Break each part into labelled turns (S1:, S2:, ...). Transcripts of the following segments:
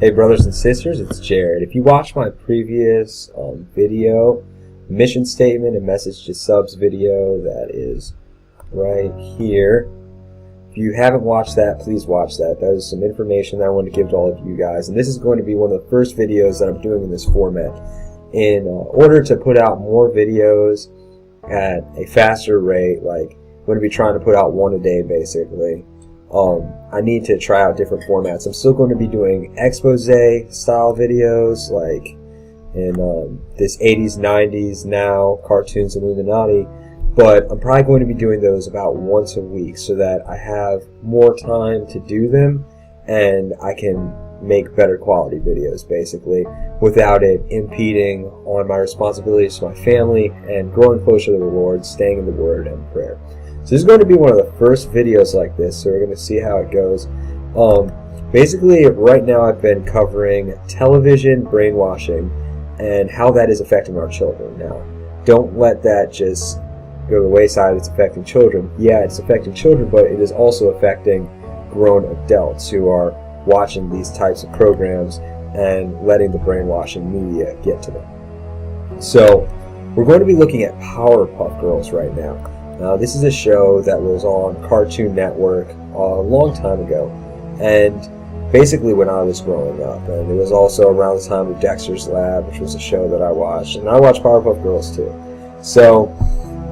S1: Hey brothers and sisters, it's Jared. If you watched my previous video, mission statement and message to subs video, that is right here. If you haven't watched that, please watch that. That is some information that I want to give to all of you guys. And this is going to be one of the first videos that I'm doing in this format. In order to put out more videos at a faster rate, like I'm going to be trying to put out one a day basically. I need to try out different formats. I'm still going to be doing expose style videos like in this 80s, 90s, now, cartoons, Illuminati, but I'm probably going to be doing those about once a week so that I have more time to do them and I can make better quality videos basically without it impeding on my responsibilities to my family and growing closer to the Lord, staying in the Word and prayer. So this is going to be one of the first videos like this, so we're going to see how it goes. Basically, right now I've been covering television brainwashing and how that is affecting our children. Now, don't let that just go to the wayside. It's affecting children. Yeah, it's affecting children, but it is also affecting grown adults who are watching these types of programs and letting the brainwashing media get to them. So, we're going to be looking at Powerpuff Girls right now. Now, this is a show that was on Cartoon Network a long time ago, and basically when I was growing up, and it was also around the time of Dexter's Lab, which was a show that I watched, and I watched Powerpuff Girls too. So,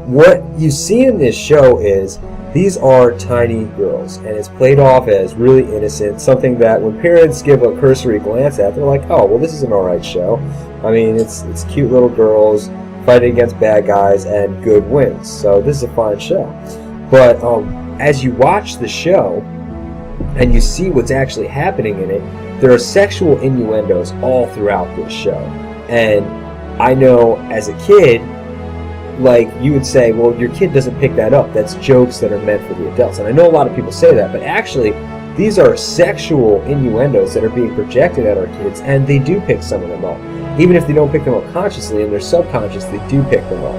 S1: what you see in this show is these are tiny girls, and it's played off as really innocent, something that when parents give a cursory glance at, they're like, oh, well, this is an alright show. I mean, it's cute little girls fighting against bad guys and good wins. So this is a fine show. But as you watch the show and you see what's actually happening in it, there are sexual innuendos all throughout this show. And I know as a kid, like you would say, well, your kid doesn't pick that up. That's jokes that are meant for the adults. And I know a lot of people say that, but actually these are sexual innuendos that are being projected at our kids, and they do pick some of them up. Even if they don't pick them up consciously, in their subconscious, they do pick them up.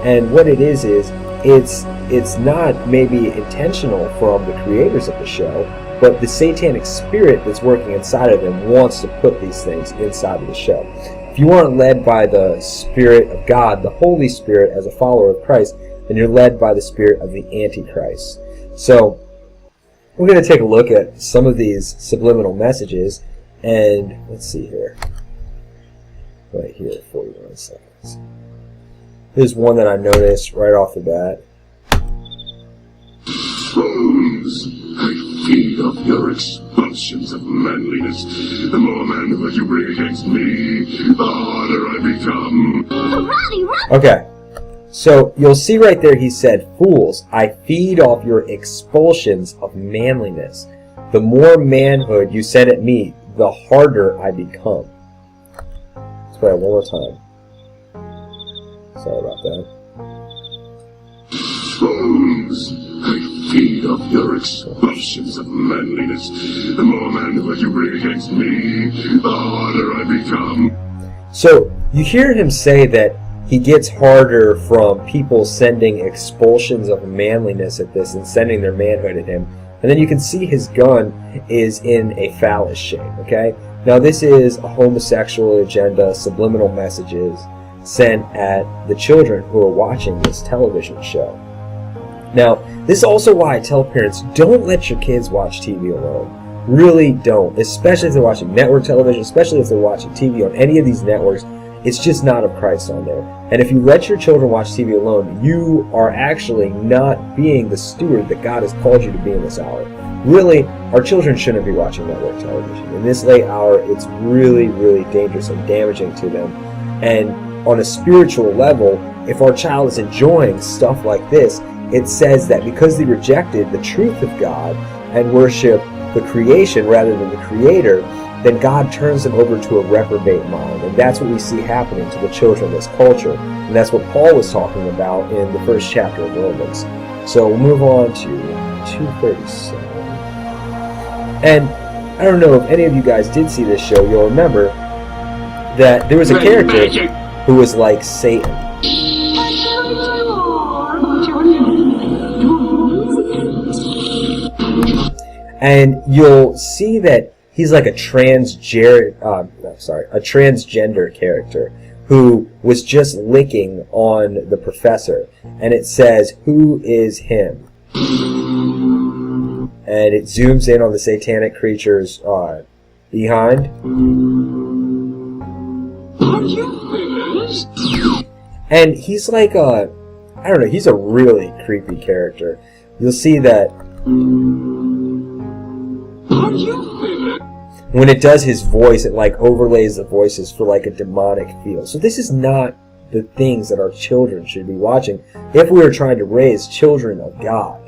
S1: And what it is it's not maybe intentional from the creators of the show, but the satanic spirit that's working inside of them wants to put these things inside of the show. If you aren't led by the Spirit of God, the Holy Spirit, as a follower of Christ, then you're led by the spirit of the Antichrist. So, we're going to take a look at some of these subliminal messages, and let's see here. Right here, 41 seconds. Here's one that I noticed right off the bat.
S2: Fools! I feed off your expulsions of manliness. The more manhood you bring against me, the harder I become.
S1: Okay, so you'll see right there he said, fools, I feed off your expulsions of manliness. The more manhood you send at me, the harder I become. Try it one more time. Sorry about that.
S2: Fools! I feed off your expulsions of manliness. The more manhood you bring against me, the harder I become.
S1: So, you hear him say that he gets harder from people sending expulsions of manliness at this and sending their manhood at him. And then you can see his gun is in a phallus shape, okay? Now this is a homosexual agenda, subliminal messages sent at the children who are watching this television show. Now, this is also why I tell parents, don't let your kids watch TV alone. Really don't. Especially if they're watching network television, especially if they're watching TV on any of these networks. It's just not of Christ on there. And if you let your children watch TV alone, you are actually not being the steward that God has called you to be in this hour. Really, our children shouldn't be watching network television. In this late hour, it's really, really dangerous and damaging to them. And on a spiritual level, if our child is enjoying stuff like this, it says that because they rejected the truth of God and worship the creation rather than the Creator, then God turns them over to a reprobate mind. And that's what we see happening to the children of this culture. And that's what Paul was talking about in the first chapter of Romans. So we'll move on to 237. And I don't know if any of you guys did see this show. You'll remember that there was a character who was like Satan. And you'll see that he's like a transgender character who was just licking on the professor, and it says, "Who is him?" And it zooms in on the satanic creatures behind.
S2: Are you finished?
S1: And he's like I don't know, he's a really creepy character. You'll see that
S2: Are you finished?
S1: when it does his voice, it like overlays the voices for like a demonic feel. So this is not the things that our children should be watching if we are trying to raise children of God.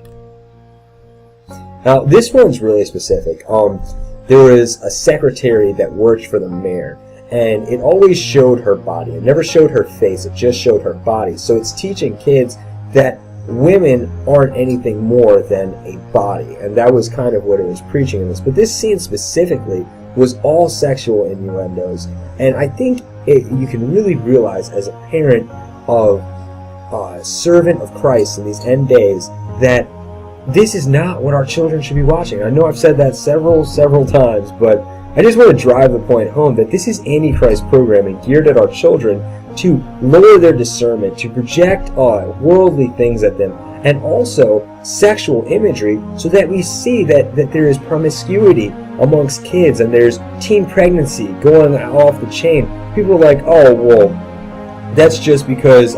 S1: Now, this one's really specific. There was a secretary that worked for the mayor, and it always showed her body. It never showed her face, it just showed her body. So it's teaching kids that women aren't anything more than a body, and that was kind of what it was preaching in this. But this scene specifically was all sexual innuendos, and I think you can really realize as a parent of a servant of Christ in these end days that this is not what our children should be watching. I know I've said that several times, but I just want to drive the point home that this is Antichrist programming geared at our children to lower their discernment, to project worldly things at them, and also sexual imagery, so that we see that there is promiscuity amongst kids and there's teen pregnancy going off the chain. People are like, oh, well, that's just because,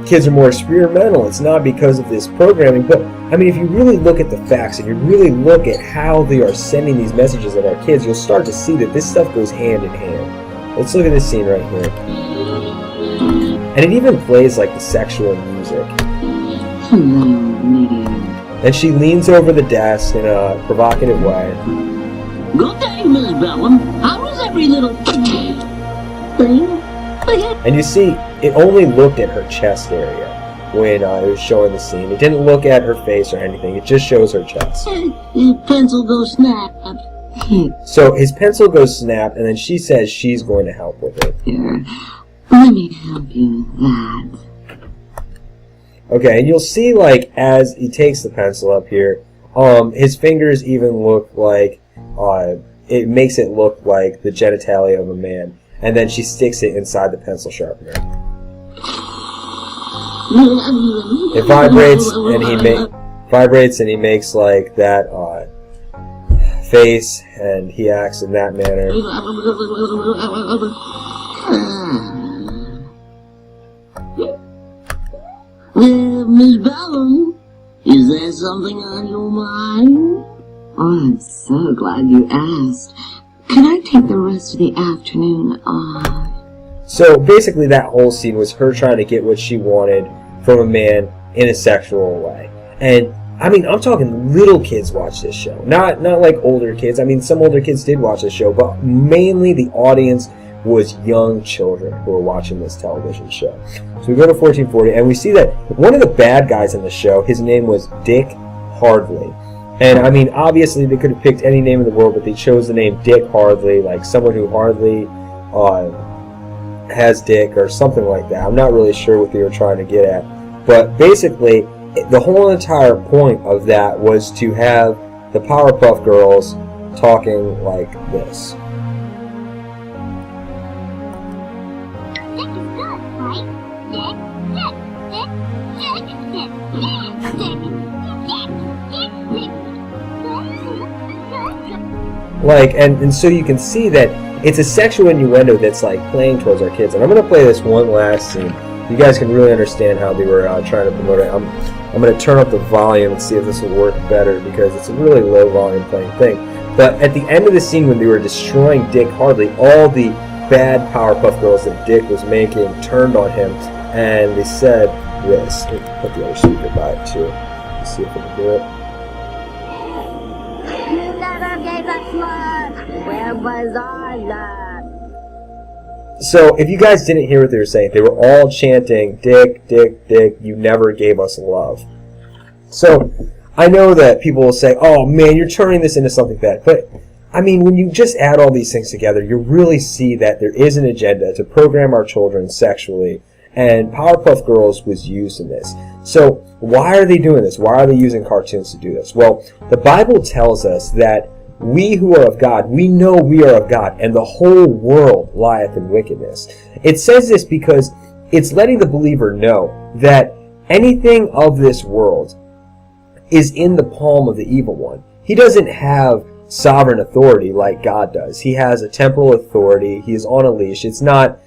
S1: kids are more experimental. It's not because of this programming. But, if you really look at the facts and you really look at how they are sending these messages at our kids, you'll start to see that this stuff goes hand in hand. Let's look at this scene right here. And it even plays like the sexual music.
S3: Hello, medium.
S1: And she leans over the desk in a provocative way.
S3: Good day, Miss Bellum. How is every little thing?
S1: And you see, it only looked at her chest area when it was showing the scene. It didn't look at her face or anything. It just shows her chest.
S3: His pencil goes snap.
S1: So his pencil goes snap, and then she says she's going to help with it.
S3: Here, let me help you with that.
S1: Okay, and you'll see, like, as he takes the pencil up here, his fingers even look like, it makes it look like the genitalia of a man. And then she sticks it inside the pencil sharpener. It vibrates, and he makes like that face, and he acts in that manner.
S3: Well, Miss Bellum, is there something on your mind? Oh, I'm so glad you asked. Can I take the rest of the afternoon off?
S1: So basically that whole scene was her trying to get what she wanted from a man in a sexual way. And I'm talking little kids watch this show. Not like older kids. Some older kids did watch this show, but mainly the audience was young children who were watching this television show. So we go to 1440, and we see that one of the bad guys in the show, his name was Dick Hardley. And obviously they could have picked any name in the world, but they chose the name Dick Hardley, like someone who hardly has dick or something like that. I'm not really sure what they were trying to get at. But basically, the whole entire point of that was to have the Powerpuff Girls talking like this. And so you can see that it's a sexual innuendo that's like playing towards our kids. And I'm going to play this one last scene. You guys can really understand how they were trying to promote it. I'm going to turn up the volume and see if this will work better, because it's a really low volume playing thing. But at the end of the scene, when they were destroying Dick Hardley, all the bad Powerpuff Girls that Dick was making turned on him, and they said this. Let me put the other speaker by it too. Let's see if we can do it.
S4: You never gave us love. Where was our love?
S1: So, if you guys didn't hear what they were saying, they were all chanting, Dick, Dick, Dick, you never gave us love. So, I know that people will say, oh man, you're turning this into something bad. But, when you just add all these things together, you really see that there is an agenda to program our children sexually. And Powerpuff Girls was used in this. So, why are they doing this? Why are they using cartoons to do this? Well, the Bible tells us that we who are of God, we know we are of God, and the whole world lieth in wickedness. It says this because it's letting the believer know that anything of this world is in the palm of the evil one. He doesn't have sovereign authority like God does. He has a temporal authority. He is on a leash. It's not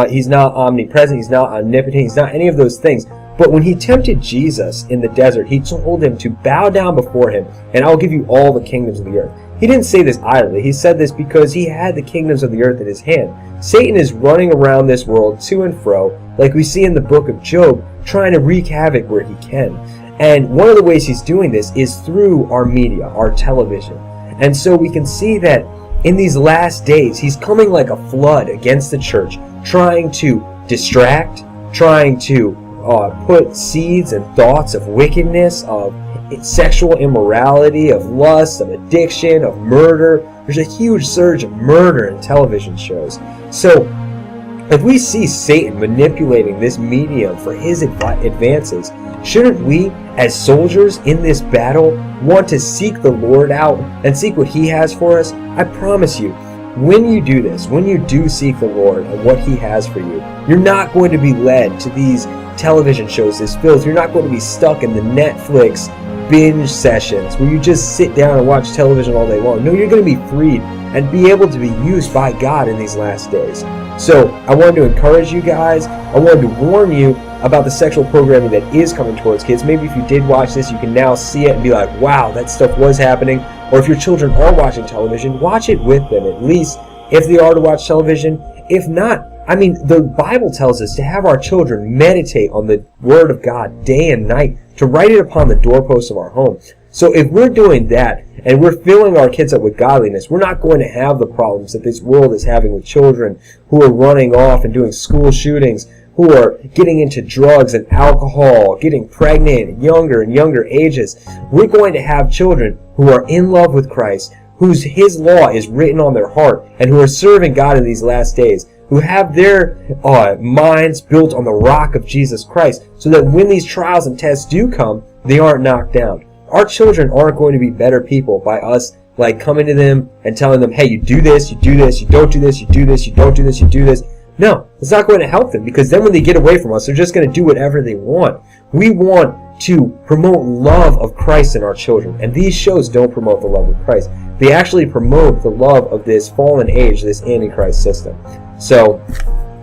S1: he's not omnipresent. He's not omnipotent. He's not any of those things. But when he tempted Jesus in the desert, he told him to bow down before him, and I'll give you all the kingdoms of the earth. He didn't say this idly. He said this because he had the kingdoms of the earth in his hand. Satan is running around this world to and fro, like we see in the book of Job, trying to wreak havoc where he can. And one of the ways he's doing this is through our media, our television. And so we can see that in these last days, he's coming like a flood against the church, trying to distract, trying to put seeds and thoughts of wickedness, of sexual immorality, of lust, of addiction, of murder. There's a huge surge of murder in television shows. So if we see Satan manipulating this medium for his advances, shouldn't we, as soldiers in this battle, want to seek the Lord out and seek what he has for us? I promise you, when you do this, when you do seek the Lord and what he has for you, you're not going to be led to these television shows, this filth. You're not going to be stuck in the Netflix binge sessions where you just sit down and watch television all day long. No, you're going to be freed and be able to be used by God in these last days. So I wanted to encourage you guys. I wanted to warn you about the sexual programming that is coming towards kids. Maybe if you did watch this, you can now see it and be like, wow, that stuff was happening. Or if your children are watching television, watch it with them, at least if they are to watch television. If not, I mean, the Bible tells us to have our children meditate on the Word of God day and night, to write it upon the doorposts of our home. So if we're doing that and we're filling our kids up with godliness, we're not going to have the problems that this world is having with children who are running off and doing school shootings, who are getting into drugs and alcohol, getting pregnant at younger and younger ages. We're going to have children who are in love with Christ, his law is written on their heart, and who are serving God in these last days, who have their minds built on the rock of Jesus Christ, so that when these trials and tests do come, they aren't knocked down. Our children aren't going to be better people by us like coming to them and telling them, hey, you do this, you do this, you don't do this, you do this, you don't do this, you do this. No, it's not going to help them, because then when they get away from us, they're just going to do whatever they want. We want to promote love of Christ in our children, and these shows don't promote the love of Christ. They actually promote the love of this fallen age, this Antichrist system. So,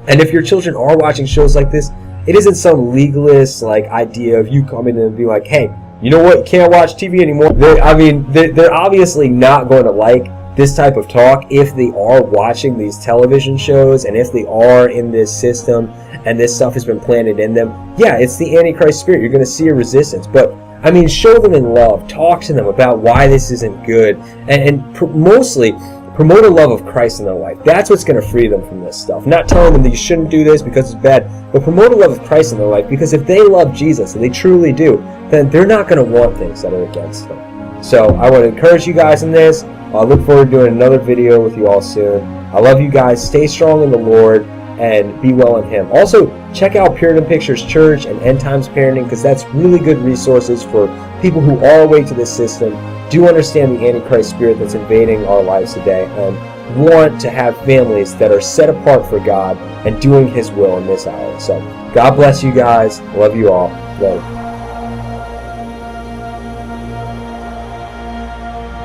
S1: and if your children are watching shows like this, it isn't some legalist idea of you coming in and being like, hey, you know what, you can't watch TV anymore. They're obviously not going to like this type of talk if they are watching these television shows and if they are in this system and this stuff has been planted in them. Yeah, it's the Antichrist spirit. You're going to see a resistance. But, I mean, show them in love. Talk to them about why this isn't good. And mostly, promote a love of Christ in their life. That's what's going to free them from this stuff. Not telling them that you shouldn't do this because it's bad, but promote a love of Christ in their life, because if they love Jesus, and they truly do, then they're not going to want things that are against them. So I want to encourage you guys in this. I look forward to doing another video with you all soon. I love you guys. Stay strong in the Lord and be well in Him. Also, check out Puritan Pictures Church and End Times Parenting, because that's really good resources for people who are awake to this system, do understand the Antichrist spirit that's invading our lives today, and want to have families that are set apart for God and doing His will in this hour. So, God bless you guys. Love you all. Later.